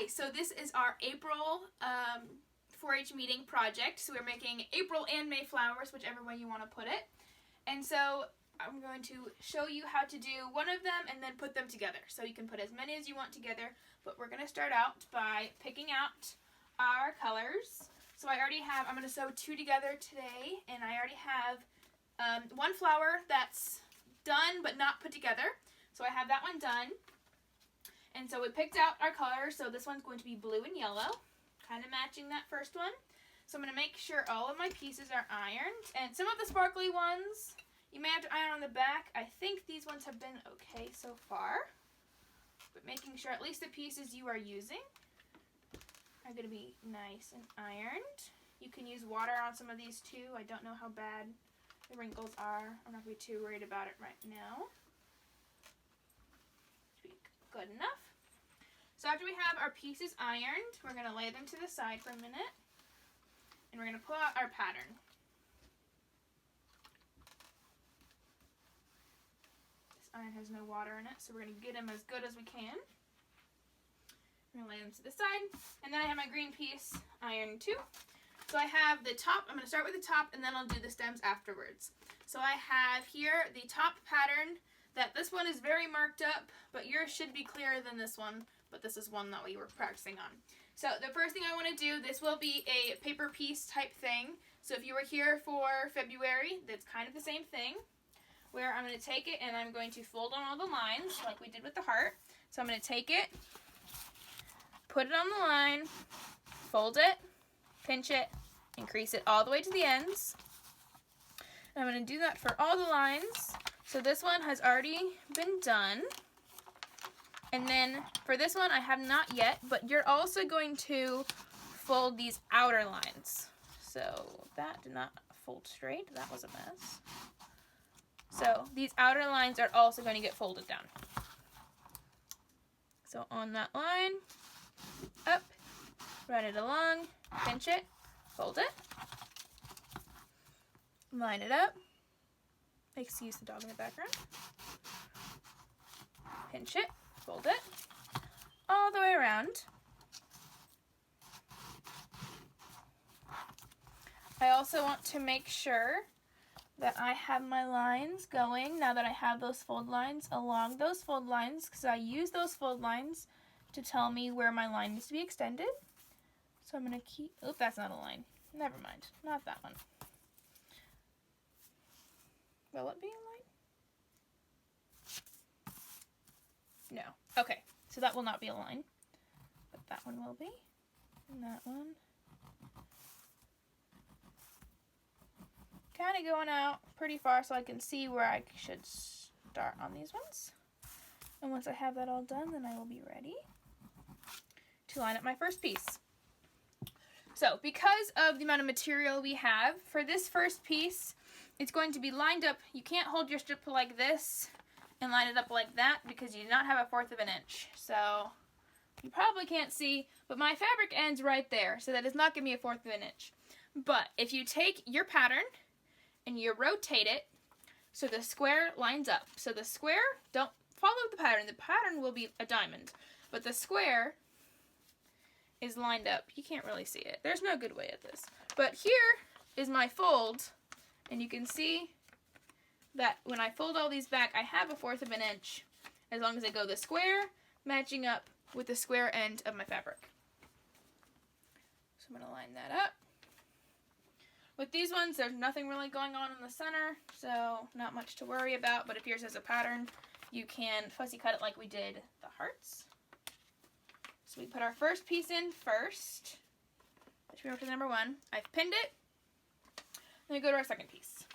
Hi, so this is our April 4-H meeting project. So we're making April and May flowers, whichever way you want to put it. And so I'm going to show you how to do one of them and then put them together. So you can put as many as you want together, but we're going to start out by picking out our colors. So I already have, I'm going to sew two together today, and I already have one flower that's done but not put together. So I have that one done. And so we picked out our colors. So this one's going to be blue and yellow, kind of matching that first one. So I'm going to make sure all of my pieces are ironed. And some of the sparkly ones, you may have to iron on the back. I think these ones have been okay so far. But making sure at least the pieces you are using are going to be nice and ironed. You can use water on some of these too. I don't know how bad the wrinkles are. I'm not going to be too worried about it right now. Should be good enough. So after we have our pieces ironed, we're going to lay them to the side for a minute. And we're going to pull out our pattern. This iron has no water in it, so we're going to get them as good as we can. I'm going to lay them to the side. And then I have my green piece ironed too. So I have the top. I'm going to start with the top, and then I'll do the stems afterwards. So I have here the top pattern. That this one is very marked up, but yours should be clearer than this one. But this is one that we were practicing on. So the first thing I want to do, this will be a paper piece type thing. So if you were here for February, that's kind of the same thing. Where I'm going to take it and I'm going to fold on all the lines like we did with the heart. So I'm going to take it, put it on the line, fold it, pinch it, increase it all the way to the ends. And I'm going to do that for all the lines. So this one has already been done. And then for this one, I have not yet, but you're also going to fold these outer lines. So that did not fold straight. That was a mess. So these outer lines are also going to get folded down. So on that line, up, run it along, pinch it, fold it, line it up. Excuse the dog in the background. Pinch it, fold it, all the way around. I also want to make sure that I have my lines going, now that I have those fold lines, along those fold lines, because I use those fold lines to tell me where my line needs to be extended. So I'm going to keep, oop, that's not a line. Never mind, not that one. Will it be a line? No. Okay, so that will not be a line, but that one will be, and that one. Kind of going out pretty far so I can see where I should start on these ones. And once I have that all done, then I will be ready to line up my first piece. So because of the amount of material we have, for this first piece, it's going to be lined up. You can't hold your strip like this and line it up like that because you do not have a 1/4 of an inch. So you probably can't see, but my fabric ends right there, so that does not give me a 1/4 of an inch. But if you take your pattern and you rotate it so the square lines up. So the square, don't follow the pattern. The pattern will be a diamond, but the square is lined up. You can't really see it. There's no good way at this. But here is my fold, and you can see that when I fold all these back, I have a 1/4 of an inch as long as I go the square matching up with the square end of my fabric. So I'm going to line that up. With these ones, there's nothing really going on in the center, so not much to worry about. But if yours has a pattern, you can fussy cut it like we did the hearts. So we put our first piece in first, which we went to number 1. I've pinned it. Then we go to our second piece.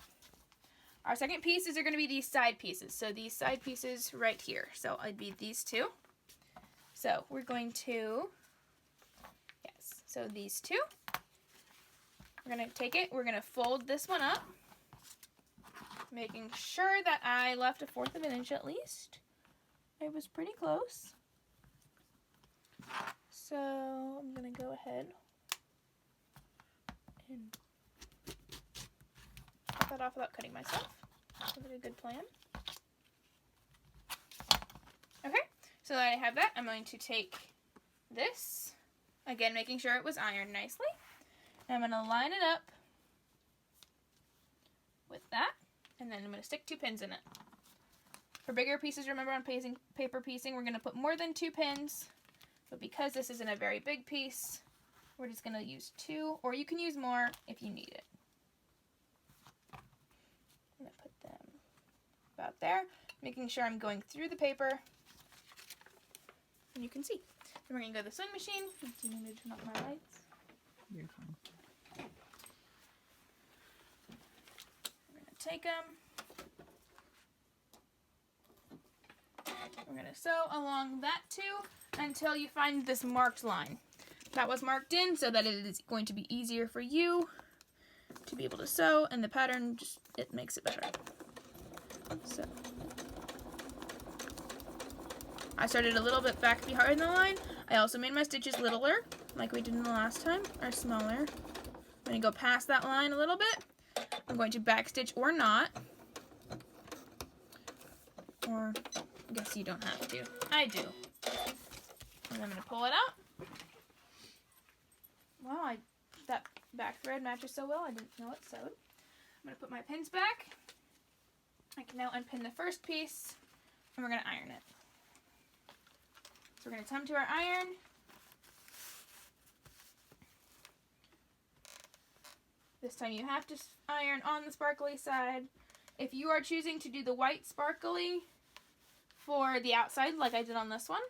Our second pieces are going to be these side pieces. So these side pieces right here. So it'd be these two. So we're going to, yes, so these two. We're going to take it, we're going to fold this one up, making sure that I left a 1/4 of an inch at least. I was pretty close. So I'm going to go ahead and cut that off without cutting myself. That's a good plan. Okay, so that I have that, I'm going to take this, again making sure it was ironed nicely. And I'm going to line it up with that, and then I'm going to stick 2 pins in it. For bigger pieces, remember on paper piecing, we're going to put more than 2 pins, but because this isn't a very big piece, we're just going to use 2, or you can use more if you need it. I'm going to put them about there, making sure I'm going through the paper, and you can see. Then we're going to go to the sewing machine. Do you need me to turn off my lights? You're fine. We're going to take them. We're going to sew along that too until you find this marked line. That was marked in so that it is going to be easier for you to be able to sew, and the pattern just, it makes it better. So I started a little bit back behind the line. I also made my stitches littler, like we did in the last time, or smaller. I'm going to go past that line a little bit. I'm going to backstitch or not. Or I guess you don't have to. I do. And I'm going to pull it out. Wow, that back thread matches so well, I didn't know it sewed. I'm going to put my pins back. I can now unpin the first piece, and we're going to iron it. So we're going to come to our iron. This time you have to iron on the sparkly side. If you are choosing to do the white sparkly for the outside, like I did on this one,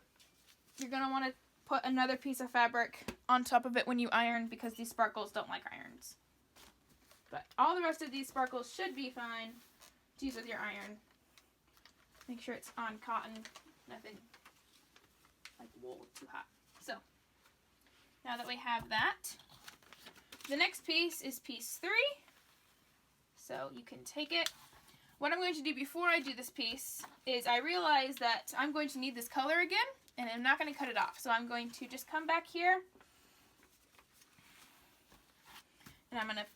you're going to want to put another piece of fabric on top of it when you iron, because these sparkles don't like irons. But all the rest of these sparkles should be fine to use with your iron. Make sure it's on cotton, nothing like wool too hot. So now that we have that, the next piece is piece 3. So you can take it. What I'm going to do before I do this piece is I realize that I'm going to need this color again, and I'm not going to cut it off. So I'm going to just come back here, and I'm going to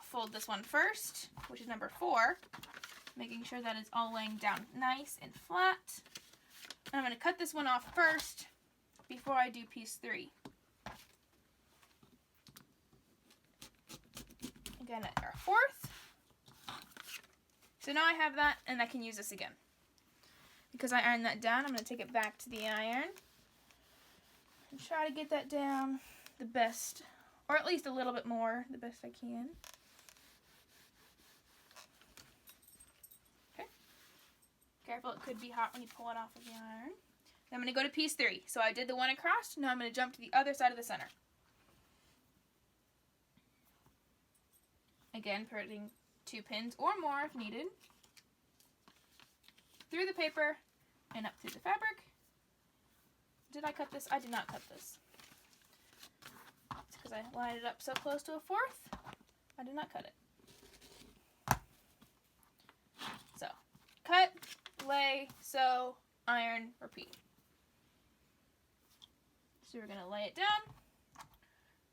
fold this one first, which is number 4, making sure that it's all laying down nice and flat. And I'm going to cut this one off first before I do piece 3. Again at our 4th. So now I have that, and I can use this again. Because I ironed that down, I'm going to take it back to the iron and try to get that down the best, or at least a little bit more, the best I can. Okay. Careful, it could be hot when you pull it off of the iron. Then I'm going to go to piece 3. So I did the one across, now I'm going to jump to the other side of the center. Again, putting 2 pins or more if needed, through the paper and up through the fabric. Did I cut this? I did not cut this. It's because I lined it up so close to a 4th. I did not cut it. So, cut, lay, sew, iron, repeat. So we're going to lay it down.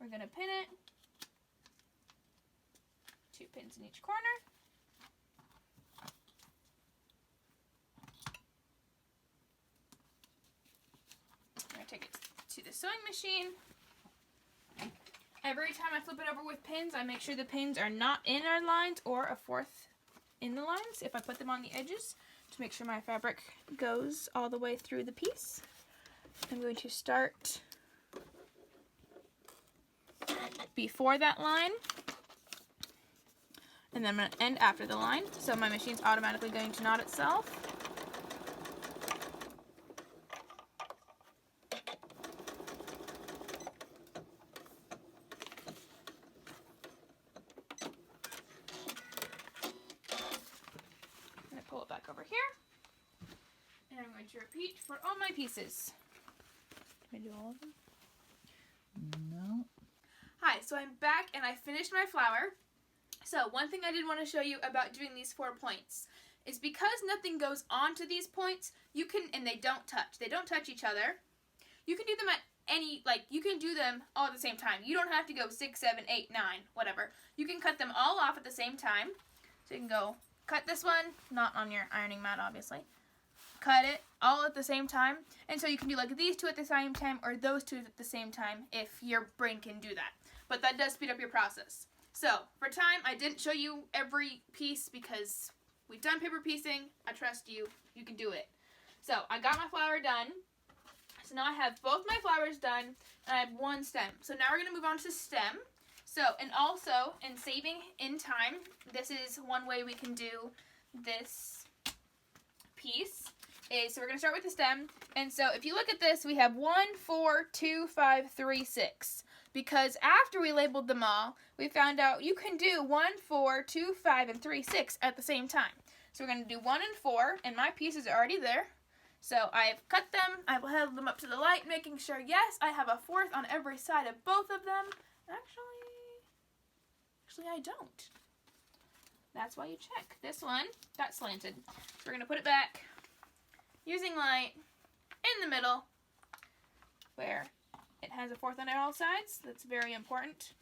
We're going to pin it. 2 pins in each corner. I'm going to take it to the sewing machine. Every time I flip it over with pins, I make sure the pins are not in our lines or a 4th in the lines if I put them on the edges, to make sure my fabric goes all the way through the piece. I'm going to start before that line, and then I'm going to end after the line, so my machine's automatically going to knot itself. I'm going to pull it back over here, and I'm going to repeat for all my pieces. Can I do all of them? No. Hi, so I'm back and I finished my flower. So one thing I did want to show you about doing these 4 points is because nothing goes onto these points, you can, and they don't touch each other. You can do them at any, like, you can do them all at the same time. You don't have to go 6, 7, 8, 9, whatever. You can cut them all off at the same time. So you can go cut this one, not on your ironing mat, obviously. cut it all at the same time. And so you can do like these two at the same time or those two at the same time if your brain can do that. But that does speed up your process. So for time, I didn't show you every piece because we've done paper piecing. I trust you. You can do it. So I got my flower done. So now I have both my flowers done and I have one stem. So now we're going to move on to stem. So, and also in saving in time, this is one way we can do this piece. So we're going to start with the stem. And so if you look at this, we have 1, 4, 2, 5, 3, 6. Because after we labeled them all, we found out you can do 1, 4, 2, 5, and 3, 6 at the same time. So we're going to do 1 and 4, and my pieces are already there. So I've cut them, I've held them up to the light, making sure, yes, I have a 4th on every side of both of them. Actually I don't. That's why you check. This one got slanted. So we're going to put it back using light in the middle where it has a 4th on all sides. That's very important.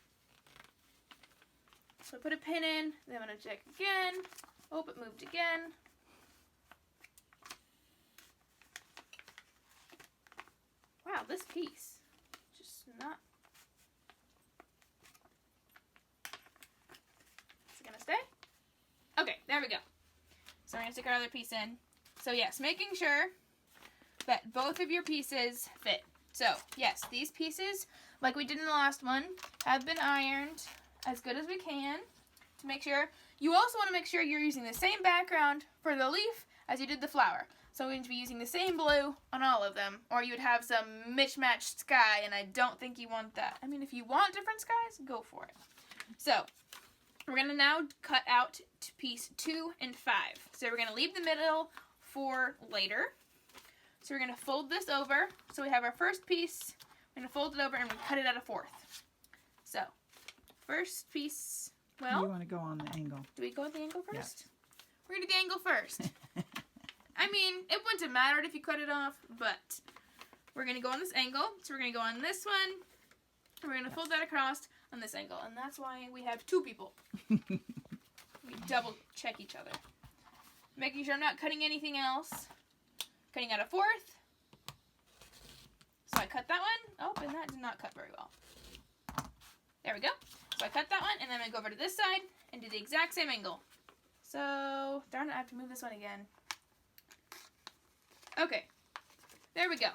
So put a pin in, then I'm going to check again. Oh, it moved again. Wow, this piece just not. Is it going to stay? Okay, there we go. So we're going to stick our other piece in. So yes, making sure that both of your pieces fit. So yes, these pieces, like we did in the last one, have been ironed as good as we can to make sure. You also want to make sure you're using the same background for the leaf as you did the flower. So we're going to be using the same blue on all of them, or you would have some mismatched sky, and I don't think you want that. I mean, if you want different skies, go for it. So we're going to now cut out to piece 2 and 5. So we're going to leave the middle for later. So we're going to fold this over. So we have our first piece. We're going to fold it over and we cut it at a 4th. So first piece, well. You want to go on the angle. Do we go with the angle first? Yes. We're going to do the angle first. I mean, it wouldn't have mattered if you cut it off, but we're going to go on this angle. So we're going to go on this one. We're going to fold that across on this angle. And that's why we have 2 people. We double check each other. Making sure I'm not cutting anything else. Cutting out a 4th. So I cut that one. Oh, and that did not cut very well. There we go. So I cut that one, and then I'm going to go over to this side and do the exact same angle. So, darn it, I have to move this one again. Okay. There we go.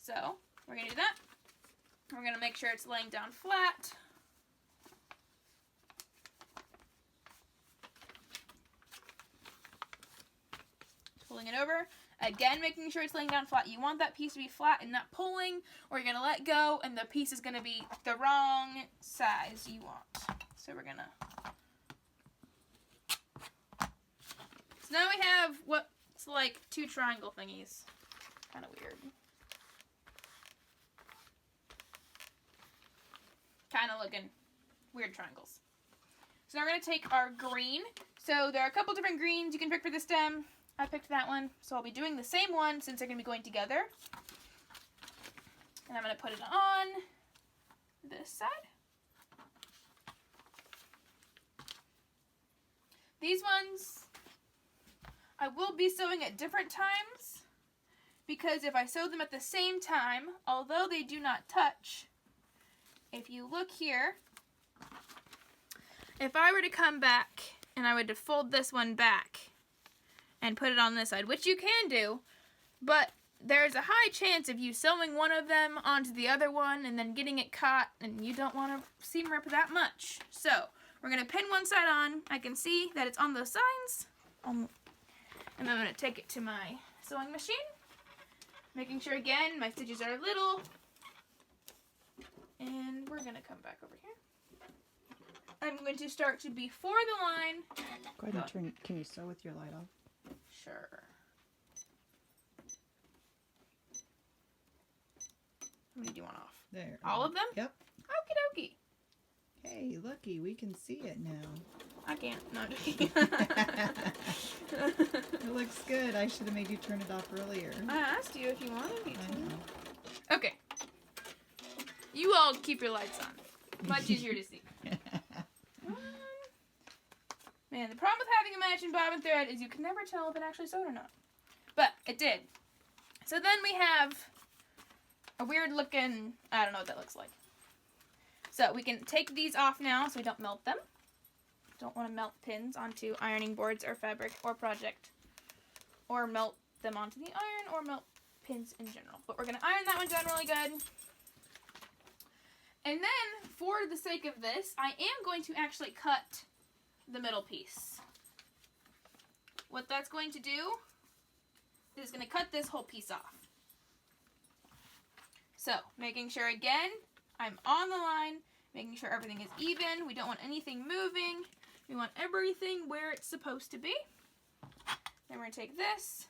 So, we're going to do that. We're going to make sure it's laying down flat. Pulling it over. Again, making sure it's laying down flat. You want that piece to be flat and not pulling, or you're going to let go, and the piece is going to be the wrong size you want. So we're going to... So now we have what's like 2 triangle thingies. Kind of weird. Kind of looking weird triangles. So now we're going to take our green. So there are a couple different greens you can pick for the stem. I picked that one, so I'll be doing the same one since they're going to be going together. And I'm going to put it on this side. These ones, I will be sewing at different times because if I sew them at the same time, although they do not touch, if you look here, if I were to come back and I were to fold this one back, and put it on this side, which you can do, but there's a high chance of you sewing one of them onto the other one and then getting it caught, and you don't want to seam rip that much. So we're going to pin one side on. I can see that it's on those sides, and I'm going to take it to my sewing machine, making sure, again, my stitches are little, and we're going to come back over here. I'm going to start to before the line. Go ahead and turn. Can you sew with your light off? Sure. How many do you want off? There. All of them? Yep. Okie dokie. Hey, looky, we can see it now. I can't. No. It looks good. I should have made you turn it off earlier. I asked you if you wanted me I to. know. Okay. You all keep your lights on. Much easier to see. Man, the problem with having a matching bobbin thread is you can never tell if it actually sewed or not. But it did. So then we have a weird looking, I don't know what that looks like. So we can take these off now so we don't melt them. Don't want to melt pins onto ironing boards or fabric or project. Or melt them onto the iron or melt pins in general. But we're going to iron that one down really good. And then, for the sake of this, I am going to actually cut the middle piece. What that's going to do is going to cut this whole piece off. So, making sure again, I'm on the line, making sure everything is even. We don't want anything moving. We want everything where it's supposed to be. Then we're going to take this,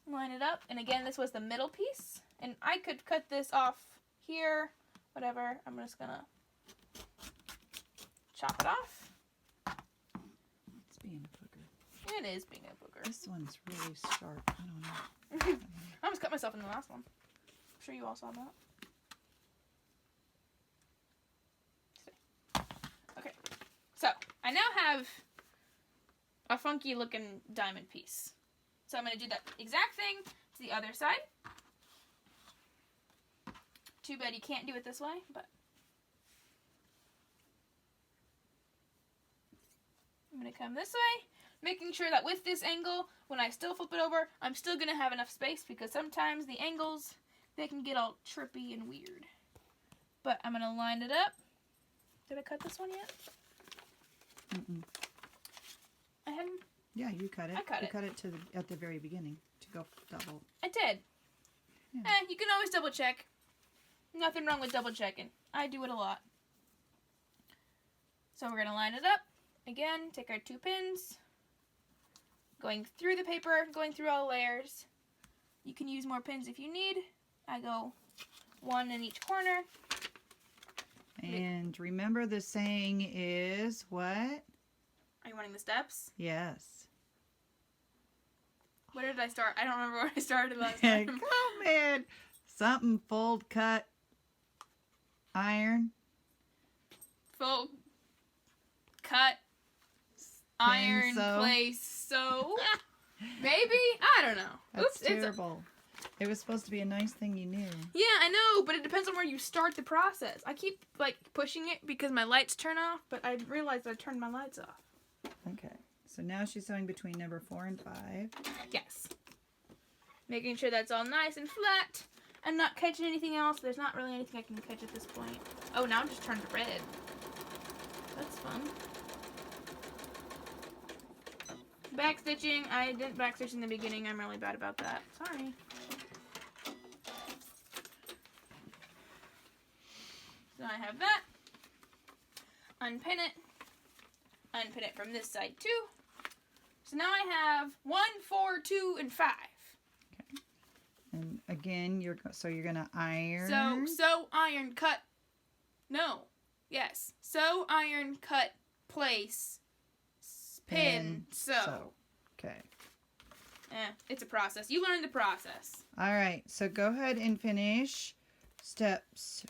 line it up, and again, this was the middle piece. And I could cut this off here, whatever. I'm just going to chop it off. It's being a booger. It is being a booger. This one's really sharp. I don't know. I almost cut myself in the last one. I'm sure you all saw that. Okay, so I now have a funky looking diamond piece. So I'm going to do that exact thing to the other side. Too bad you can't do it this way, but I'm going to come this way, making sure that with this angle, when I still flip it over, I'm still going to have enough space because sometimes the angles, they can get all trippy and weird. But I'm going to line it up. Did I cut this one yet? Mm-mm. I hadn't. Yeah, you cut it. I cut you it. cut it at the very beginning to go double. I did. Yeah. You can always double check. Nothing wrong with double checking. I do it a lot. So we're going to line it up. Again, take our 2 pins. Going through the paper, going through all the layers. You can use more pins if you need. I go 1 in each corner. And remember the saying is what? Are you wanting the steps? Yes. Where did I start? I don't remember where I started last Come time. man. Something fold, cut, iron. Fold, cut, iron, sew. place, sew. Maybe? I don't know. That's Oops, terrible. It was supposed to be a nice thing you knew. Yeah, I know, but it depends on where you start the process. I keep, like, pushing it because my lights turn off, but I realized I turned my lights off. Okay. So now she's sewing between number 4 and 5. Yes. Making sure that's all nice and flat and not catching anything else. There's not really anything I can catch at this point. Oh, now I'm just turned red. That's fun. Backstitching. I didn't backstitch in the beginning. I'm really bad about that. Sorry. So I have that. Unpin it. Unpin it from this side too. So now I have 1, 4, 2, and 5. Okay. And again, you're gonna iron. So iron, cut. No. Yes. Sew, iron, cut, place, pin, sew. Okay. It's a process. You learn the process. All right. So go ahead and finish steps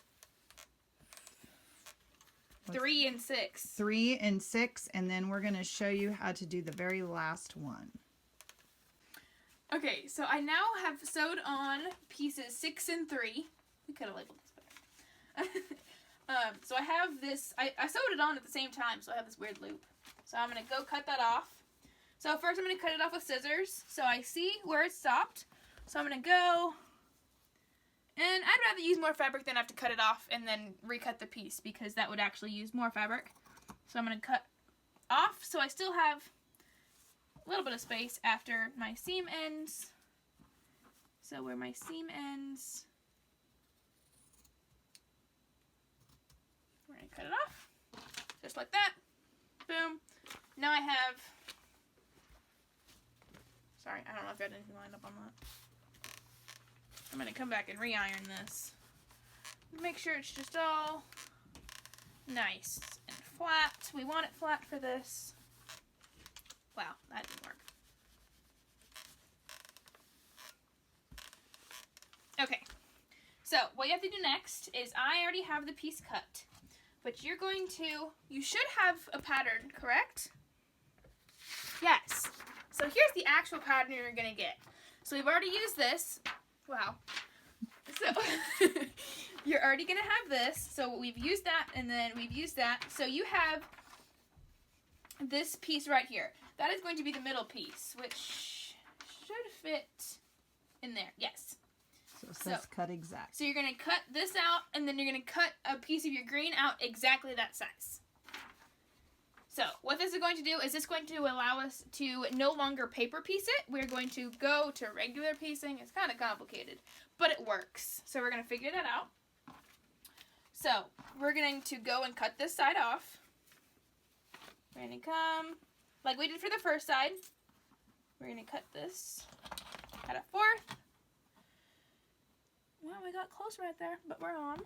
3 and 6. 3 and 6, and then we're gonna show you how to do the very last one. Okay, so I now have sewed on pieces 6 and 3. We could have labeled this better. So I have this, I sewed it on at the same time, so I have this weird loop. So I'm going to go cut that off. So first I'm going to cut it off with scissors, so I see where it stopped. So I'm going to go, and I'd rather use more fabric than have to cut it off and then recut the piece, because that would actually use more fabric. So I'm going to cut off, so I still have a little bit of space after my seam ends. So where my seam ends, we're going to cut it off, just like that. Boom. Now I have, sorry, I don't know if I had anything lined up on that. I'm going to come back and re-iron this. Make sure it's just all nice and flat. We want it flat for this. Wow, that didn't work. Okay, so what you have to do next is, I already have the piece cut, but you're going to, you should have a pattern, correct? Yes. So here's the actual pattern you're going to get. So we've already used this. Wow. So you're already going to have this. So we've used that, and then we've used that. So you have this piece right here. That is going to be the middle piece, which should fit in there. Yes. So it says cut exact. So you're going to cut this out, and then you're going to cut a piece of your green out exactly that size. So what this is going to do is it's going to allow us to no longer paper piece it. We're going to go to regular piecing. It's kind of complicated, but it works. So we're going to figure that out. So we're going to go and cut this side off. We're going to come, like we did for the first side, we're going to cut this at a fourth. Well, we got close right there, but we're on.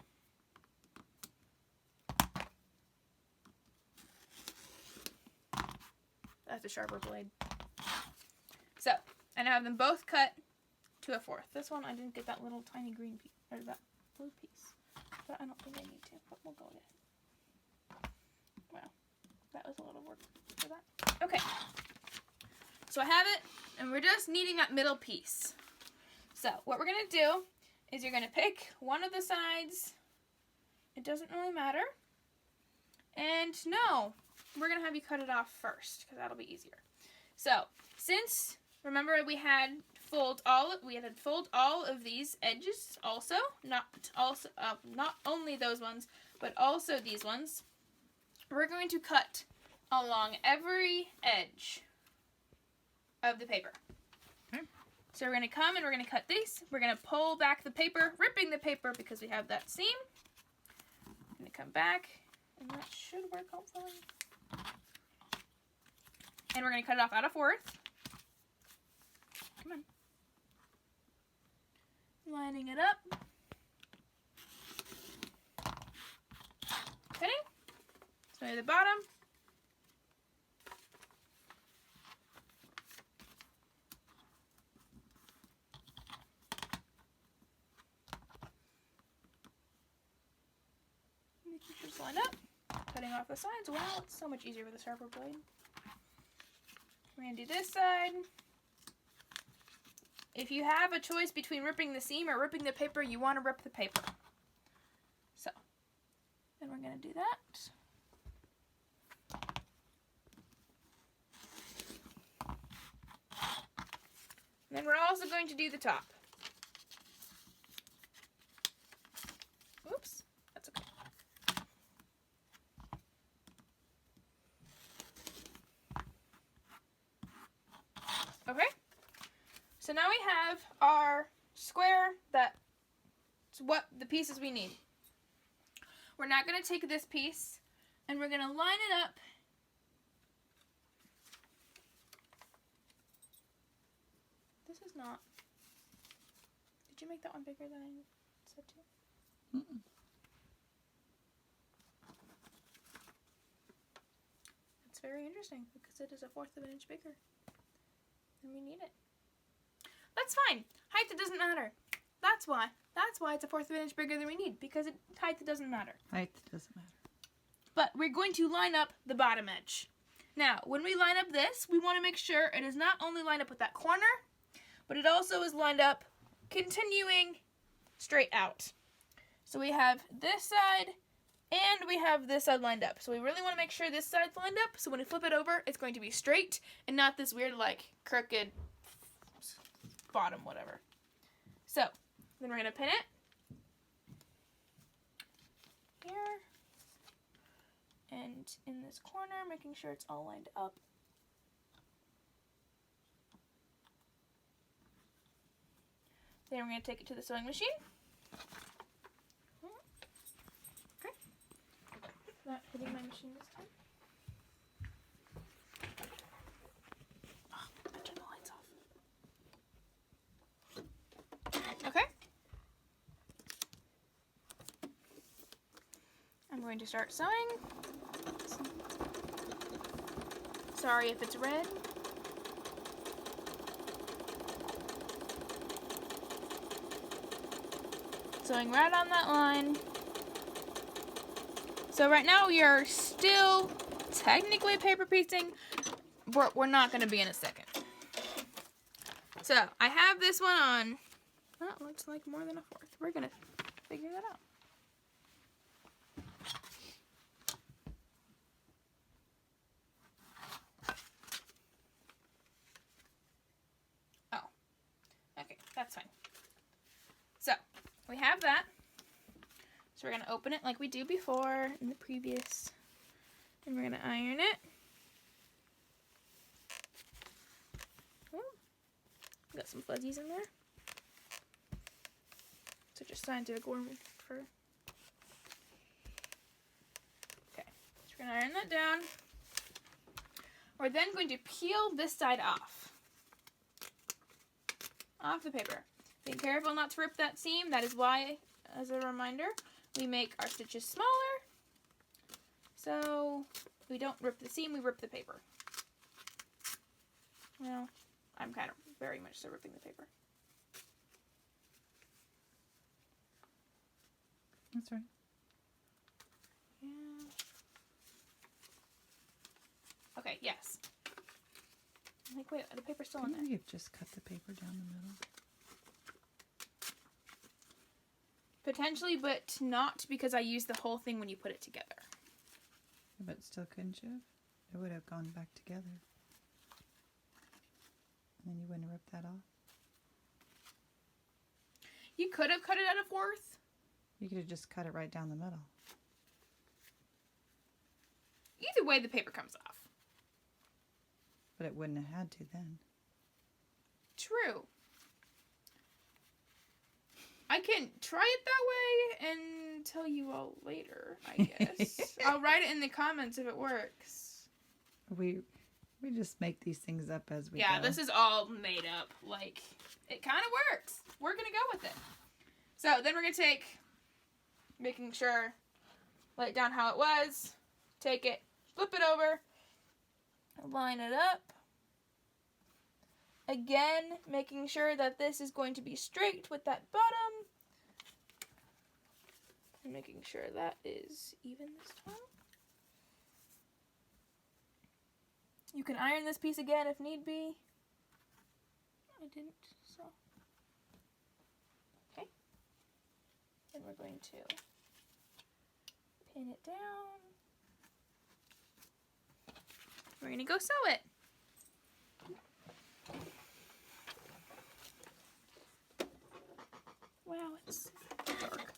That's a sharper blade. So, and I have them both cut to a fourth. This one, I didn't get that little tiny green piece, or that blue piece. But I don't think I need to, but we'll go with it. Wow, that was a little work for that. Okay, so I have it, and we're just needing that middle piece. So, what we're going to do is you're going to pick one of the sides. It doesn't really matter. And no, we're going to have you cut it off first, because that'll be easier. So, since, remember we had fold all of these edges also, not only those ones, but also these ones. We're going to cut along every edge of the paper. Okay. So we're going to come and we're going to cut these. We're going to pull back the paper, ripping the paper because we have that seam. I'm going to come back, and that should work hopefully. And we're going to cut it off at a fourth. Come on. Lining it up. Cutting. So at the bottom. Making sure it's lined up. Cutting off the sides. Wow, it's so much easier with a sharper blade. We're going to do this side. If you have a choice between ripping the seam or ripping the paper, you want to rip the paper. So, then we're going to do that. And then we're also going to do the top. Oops, that's okay. Okay, so now we have our square that's what the pieces we need. We're not going to take this piece and we're going to line it up this is not, did you make that one bigger than I said to? Mm-mm. It's very interesting because it is a fourth of an inch bigger. And we need it. That's fine. Height, it doesn't matter. That's why. That's why it's a fourth of an inch bigger than we need. Because height, it doesn't matter. Height doesn't matter. But we're going to line up the bottom edge. Now, when we line up this, we want to make sure it is not only lined up with that corner, but it also is lined up continuing straight out. So we have this side and we have this side lined up. So we really want to make sure this side's lined up. So when we flip it over, it's going to be straight and not this weird, like, crooked bottom, whatever. So then we're going to pin it here and in this corner, making sure it's all lined up. Then we're going to take it to the sewing machine. Okay. Not hitting my machine this time. Oh, I turned the lights off. Okay. I'm going to start sewing. Sorry if it's red. Sewing right on that line. So right now we are still technically paper piecing, but we're not going to be in a second. So I have this one on, well, it looks like more than a fourth. We're going to figure that out. Okay, that's fine. So, we have that. So we're going to open it like we do before in the previous. And we're going to iron it. Oh, got some fuzzies in there. So just scientific word for... Okay, so we're going to iron that down. We're then going to peel this side off the paper. Be careful not to rip that seam. That is why, as a reminder, we make our stitches smaller. So we don't rip the seam, we rip the paper. Well, I'm kind of very much so ripping the paper. That's right. Yeah. Okay, yes. I'm like, wait, the paper's still in there. You've just cut the paper down the middle. Potentially, but not because I used the whole thing when you put it together. But still, couldn't you have? It would have gone back together. And then you wouldn't have ripped that off. You could have cut it at a fourth. You could have just cut it right down the middle. Either way, the paper comes off. But it wouldn't have had to then. True. I can try it that way and tell you all later, I guess. I'll write it in the comments if it works. We just make these things up as we go. Yeah, this is all made up. Like, it kind of works. We're going to go with it. So, then we're going to take, making sure, lay it down how it was, take it, flip it over, line it up. Again, making sure that this is going to be straight with that bottom. And making sure that is even this time. You can iron this piece again if need be. I didn't, so. Okay. Then we're going to pin it down. We're going to go sew it. Wow, it's dark.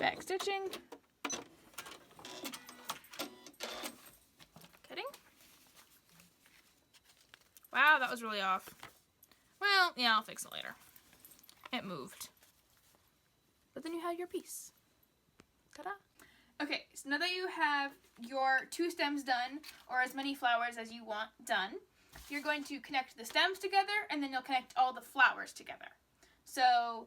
Back stitching. Cutting. Wow, that was really off. Well, yeah, I'll fix it later. It moved. But then you have your piece. Ta-da! Okay, so now that you have your 2 stems done, or as many flowers as you want done, you're going to connect the stems together, and then you'll connect all the flowers together. So,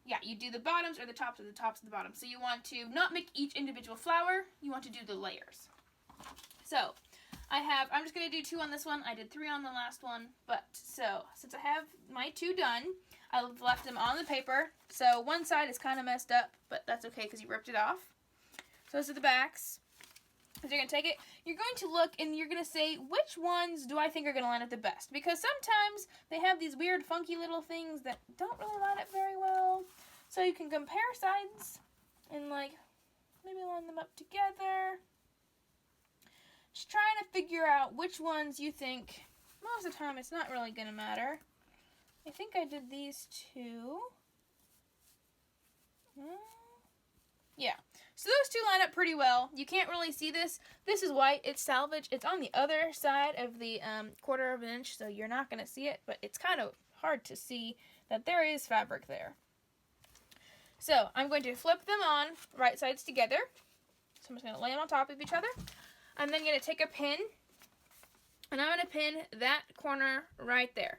yeah, you do the bottoms or the tops of the tops of the bottoms. So you want to not make each individual flower, you want to do the layers. So, I'm just going to do 2 on this one. I did 3 on the last one. But, so, since I have my 2 done, I've left them on the paper. So, one side is kind of messed up, but that's okay because you ripped it off. So, those are the backs. So, you're going to take it. You're going to look and you're going to say, which ones do I think are going to line up the best? Because sometimes they have these weird, funky little things that don't really line up very well. So, you can compare sides and, like, maybe line them up together. Just trying to figure out which ones you think, most of the time it's not really going to matter. I think I did these 2. Yeah. So those 2 line up pretty well. You can't really see this. This is white. It's salvage. It's on the other side of the 1/4 of an inch, so you're not going to see it. But it's kind of hard to see that there is fabric there. So I'm going to flip them on right sides together. So I'm just going to lay them on top of each other. I'm then going to take a pin, and I'm going to pin that corner right there.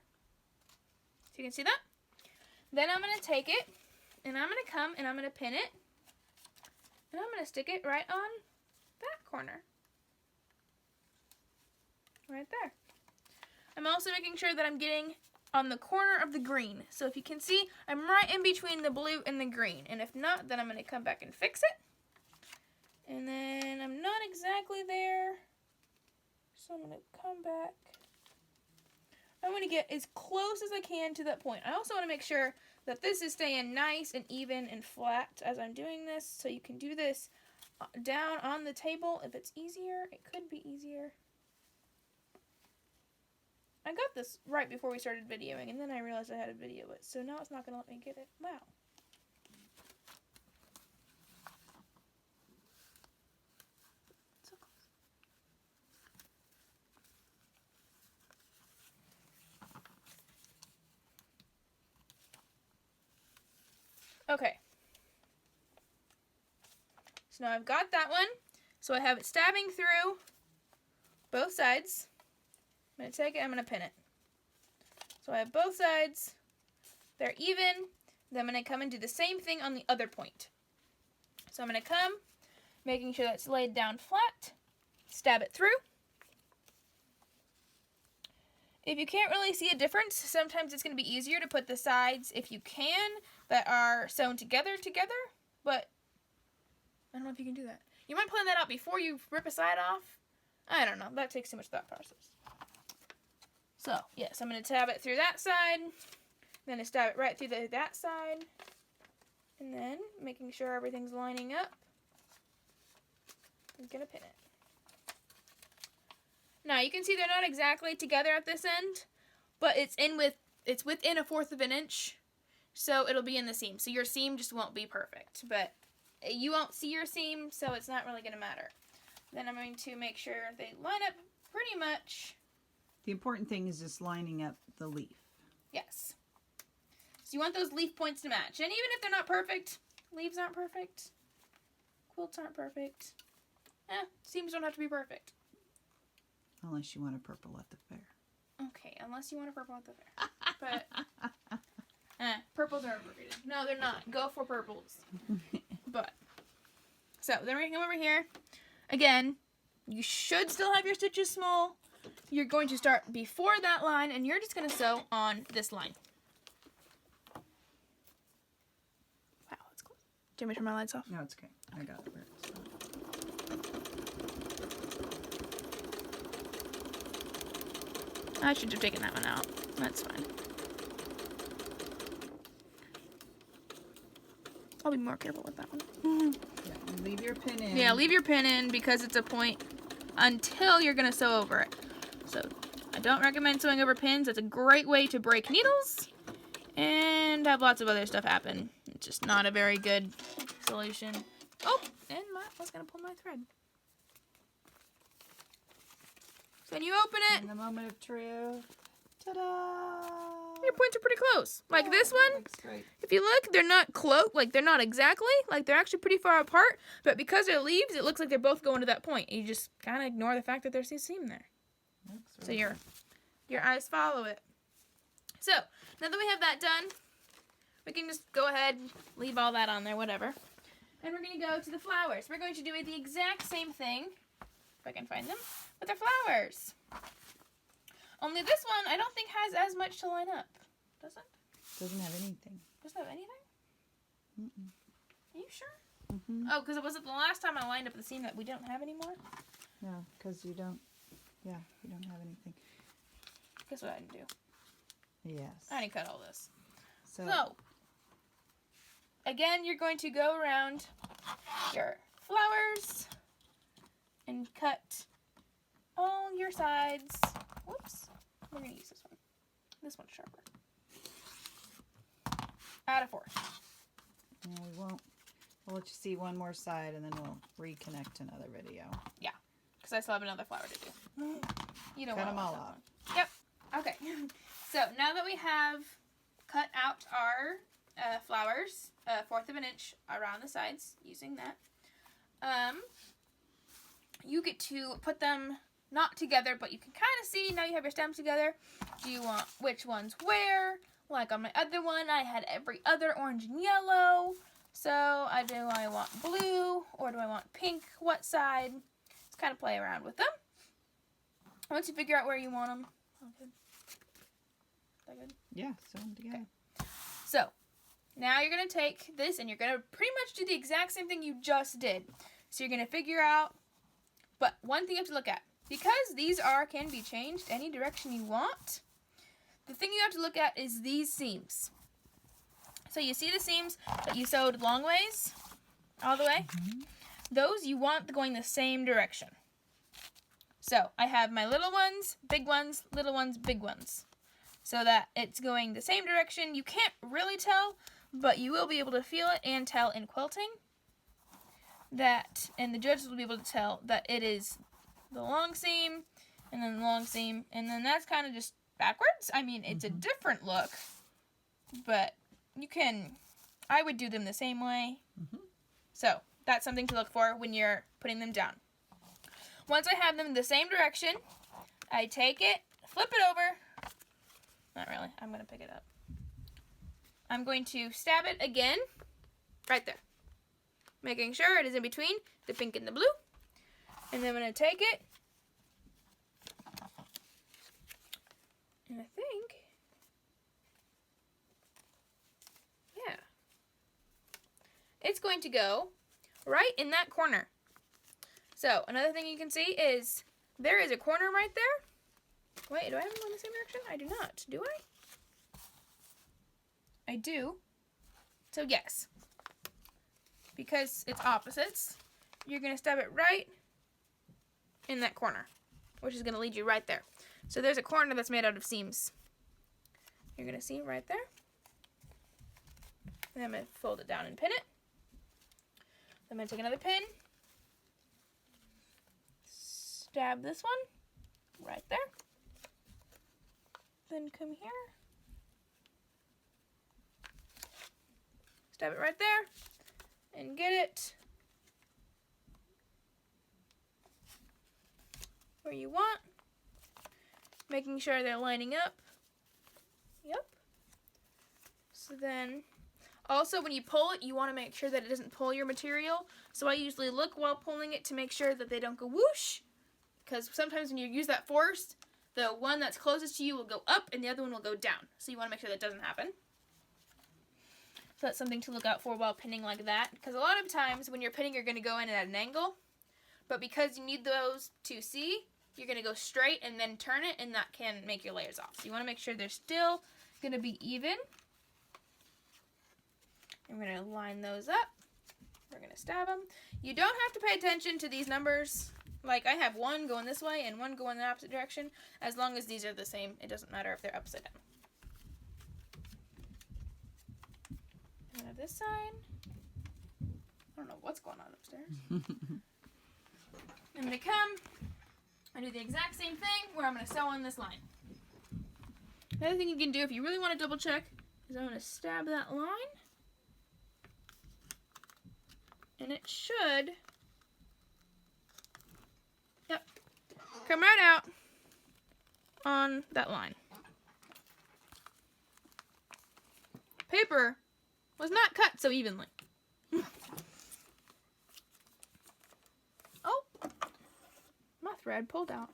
So you can see that? Then I'm going to take it, and I'm going to come, and I'm going to pin it, and I'm going to stick it right on that corner. right there. I'm also making sure that I'm getting on the corner of the green. So if you can see, I'm right in between the blue and the green. And if not, then I'm going to come back and fix it. And then I'm not exactly there. So I'm going to come back. I'm going to get as close as I can to that point. I also want to make sure that this is staying nice and even and flat as I'm doing this. So you can do this down on the table if it's easier. It could be easier. I got this right before we started videoing, and then I realized I had to video it. So now it's not going to let me get it. Wow. So close. Okay. So now I've got that one. So I have it stabbing through both sides. I'm going to take it, I'm going to pin it. So I have both sides. They're even. Then I'm going to come and do the same thing on the other point. So I'm going to come, making sure that's laid down flat, stab it through. If you can't really see a difference, sometimes it's going to be easier to put the sides, if you can, that are sewn together, but I don't know if you can do that. You might plan that out before you rip a side off. I don't know. That takes too much thought process. So, yes, I'm going to tab it through that side, then I stab it right through that side, and then making sure everything's lining up, I'm going to pin it. Now, you can see they're not exactly together at this end, but it's within 1/4 of an inch, so it'll be in the seam. So your seam just won't be perfect, but you won't see your seam, so it's not really going to matter. Then I'm going to make sure they line up pretty much. The important thing is just lining up the leaf. Yes. So you want those leaf points to match. And even if they're not perfect, leaves aren't perfect, quilts aren't perfect. Seams don't have to be perfect. Unless you want a purple at the fair. Okay, unless you want a purple at the fair. But, purples are overrated. No, they're not. Go for purples. But, so then we're going to come over here. Again, you should still have your stitches small. You're going to start before that line, and you're just going to sew on this line. Wow, that's close. Do you want me to turn my lights off? No, it's okay. I got it where it's I should have taken that one out. That's fine. I'll be more careful with that one. Yeah, leave your pin in. Yeah, leave your pin in because it's a point until you're going to sew over it. So, I don't recommend sewing over pins. That's a great way to break needles and have lots of other stuff happen. It's just not a very good solution. Oh, and I was going to pull my thread. So when you open it, In the moment of truth. Ta-da! your points are pretty close. Like this one, Looks great. if you look, they're not close. Like, they're not exactly. Like, they're actually pretty far apart. But because they're leaves, it looks like they're both going to that point. You just kind of ignore the fact that there's a seam there. Looks So really your eyes follow it. So, now that we have that done, we can just go ahead, leave all that on there, whatever. And we're going to go to the flowers. We're going to do the exact same thing, if I can find them, with our flowers. Only this one, I don't think has as much to line up. Does it? Doesn't have anything. Doesn't have anything? Mm-mm. Are you sure? Mm-hmm. Oh, because it was the last time I lined up the seam that we don't have anymore? No, because you don't. Yeah, you don't have anything. Guess what I didn't do? Yes. I didn't cut all this. So, So, again, you're going to go around your flowers and cut all your sides. Whoops. We're going to use this one. This one's sharper. Add a 4. no, we won't. We'll let you see one more side, and then we'll reconnect another video. Because I still have another flower to do. You don't Cut want them all that off. one. Yep. Okay. So now that we have cut out our flowers, 1/4 of an inch around the sides, using that, you get to put them not together, but you can kind of see now you have your stems together. Do you want which ones where? Like on my other one, I had every other orange and yellow. So do I want blue or do I want pink? What side? Let's kind of play around with them. Once you figure out where you want them. Okay. Is that good? Yeah, sew them together. Okay. So, now you're going to take this and you're going to pretty much do the exact same thing you just did. So you're going to figure out, but one thing you have to look at, because these can be changed any direction you want, the thing you have to look at is these seams. So you see the seams that you sewed long ways, all the way? Mm-hmm. Those you want going the same direction. So I have my little ones, big ones, little ones, big ones. So that it's going the same direction. You can't really tell, but you will be able to feel it and tell in quilting. And the judges will be able to tell that it is the long seam, and then the long seam, and then that's kind of just backwards. I mean, it's a different look, but I would do them the same way. So that's something to look for when you're putting them down. Once I have them in the same direction, I take it, flip it over. Not really. I'm going to pick it up. I'm going to stab it again, right there. Making sure it is in between the pink and the blue. And then I'm going to take it. And I think, yeah. It's going to go right in that corner. So, another thing you can see is there is a corner right there. Wait, do I have them going the same direction? I do not. Do I? I do. So, yes. Because it's opposites, you're going to stab it right in that corner, which is going to lead you right there. So, there's a corner that's made out of seams. You're going to see right there. And I'm going to fold it down and pin it. I'm going to take another pin. Stab this one right there. Then come here. Stab it right there. And get it where you want. Making sure they're lining up. Yep. So then, also when you pull it, you want to make sure that it doesn't pull your material. So I usually look while pulling it to make sure that they don't go whoosh. Because sometimes when you use that force, the one that's closest to you will go up and the other one will go down. So you want to make sure that doesn't happen. So that's something to look out for while pinning like that. Because a lot of times when you're pinning, you're going to go in at an angle. But because you need those to see, you're going to go straight and then turn it, and that can make your layers off. So you want to make sure they're still going to be even. I'm going to line those up. We're going to stab them. You don't have to pay attention to these numbers. Like, I have one going this way and one going the opposite direction. As long as these are the same, it doesn't matter if they're upside down. And then I have this side. I don't know what's going on upstairs. I'm going to come and do the exact same thing where I'm going to sew on this line. Another thing you can do if you really want to double check is I'm going to stab that line. And it should, yep, come right out on that line. Paper was not cut so evenly. Oh, my thread pulled out.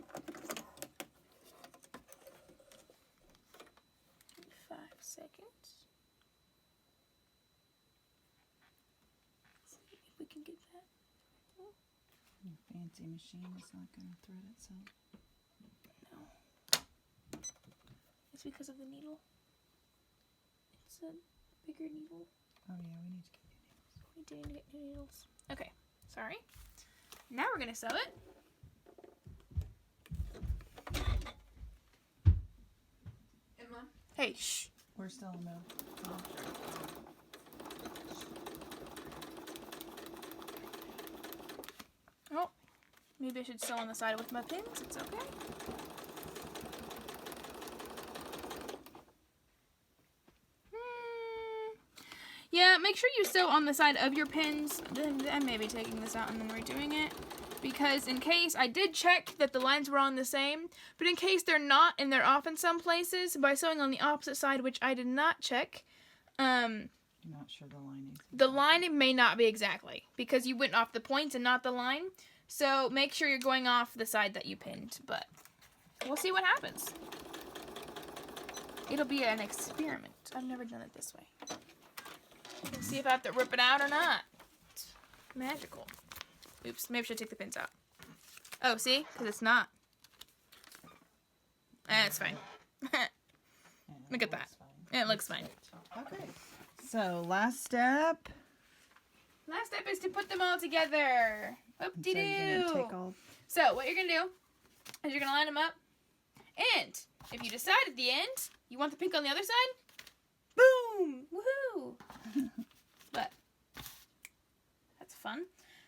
5 seconds. We can get that. Your fancy machine is not going to thread itself. No. It's because of the needle. It's a bigger needle. Oh yeah, we need to get new needles. We do need to get new needles. Okay, sorry. Now we're going to sew it. Emma? Hey, shh. We're still in the middle. Oh. Oh, maybe I should sew on the side with my pins. It's okay. Yeah, make sure you sew on the side of your pins. Then I may be taking this out and then redoing it. Because in case, I did check that the lines were on the same, but in case they're not and they're off in some places, by sewing on the opposite side, which I did not check, You're not sure the lining. the line may not be exactly, because you went off the points and not the line. So make sure you're going off the side that you pinned, but we'll see what happens. It'll be an experiment. I've never done it this way. Let's see if I have to rip it out or not. Magical. Oops, maybe I should take the pins out. Oh, see? Because it's not. It's fine. Look at that. It looks fine. Okay. So last step. Last step is to put them all together. So you're gonna take all. So what you're going to do is you're going to line them up. And if you decide at the end you want the pink on the other side, boom! Woohoo! But that's fun.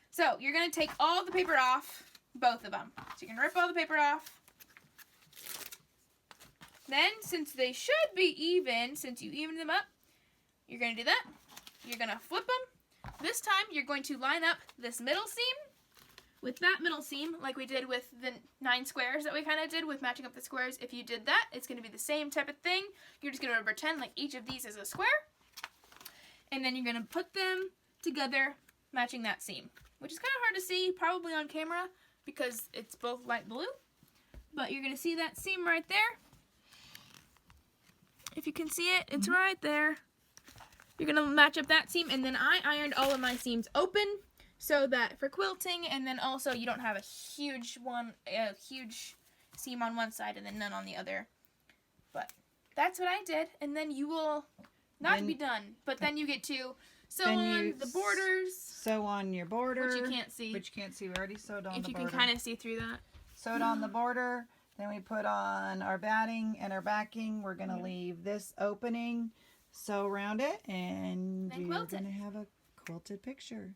So you're going to take all the paper off, both of them. So you're going to rip all the paper off. Then, since they should be even, since you evened them up, you're going to do that. You're going to flip them. This time, you're going to line up this middle seam with that middle seam, like we did with the 9 squares that we kind of did with matching up the squares. If you did that, it's going to be the same type of thing. You're just going to pretend like each of these is a square. And then you're going to put them together, matching that seam, which is kind of hard to see, probably on camera, because it's both light blue. But you're going to see that seam right there. If you can see it, it's right there. You're going to match up that seam, and then I ironed all of my seams open so that for quilting, and then also you don't have a huge seam on one side and then none on the other. But that's what I did, and then you will not be done, but then you get to sew on the borders. Sew on your border. Which you can't see. Which you can't see. We already sewed on the border. If you can kind of see through that. Sewed on the border. Then we put on our batting and our backing. We're going to leave this opening, sew around it, and you're going to have a quilted picture.